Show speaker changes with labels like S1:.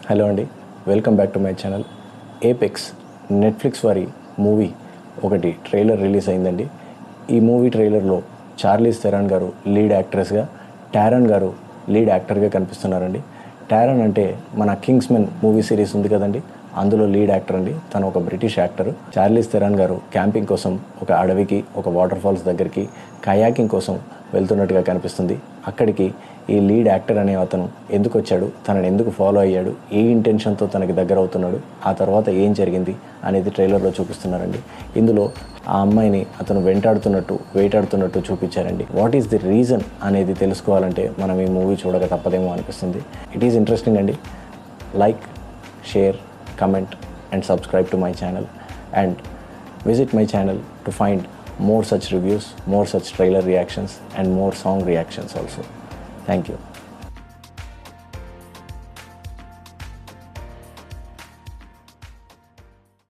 S1: Hello అండి, welcome back to my channel. Apex Netflix వారి movie ఒకటి ట్రైలర్ రిలీజ్ అయిందండి. ఈ మూవీ ట్రైలర్లో చార్లీస్ థెరాన్ గారు లీడ్ యాక్ట్రెస్గా, టారన్ గారు లీడ్ యాక్టర్గా కనిపిస్తున్నారండి. టారన్ అంటే మన కింగ్స్మెన్ మూవీ సిరీస్ ఉంది కదండి, అందులో లీడ్ యాక్టర్ అండి. తను ఒక బ్రిటిష్ యాక్టర్. చార్లీస్ థెరాన్ గారు క్యాంపింగ్ కోసం ఒక అడవికి, ఒక వాటర్ ఫాల్స్ దగ్గరికి కయాకింగ్ కోసం వెళ్తున్నట్టుగా కనిపిస్తుంది. అక్కడికి ఈ లీడ్ యాక్టర్ అనే అతను ఎందుకు వచ్చాడు, తనని ఎందుకు ఫాలో అయ్యాడు, ఏ ఇంటెన్షన్తో తనకి దగ్గర అవుతున్నాడు, ఆ తర్వాత ఏం జరిగింది అనేది ట్రైలర్లో చూపిస్తున్నారండి. ఇందులో ఆ అమ్మాయిని అతను వేటాడుతున్నట్టు చూపించారండి. వాట్ ఈస్ ది రీజన్ అనేది తెలుసుకోవాలంటే మనం ఈ మూవీ చూడక తప్పదేమో అనిపిస్తుంది. ఇట్ ఈస్ ఇంట్రెస్టింగ్ అండి. Like, share, comment and subscribe to my channel, and visit my channel to find more such reviews, more such trailer reactions and more song reactions also. Thank you.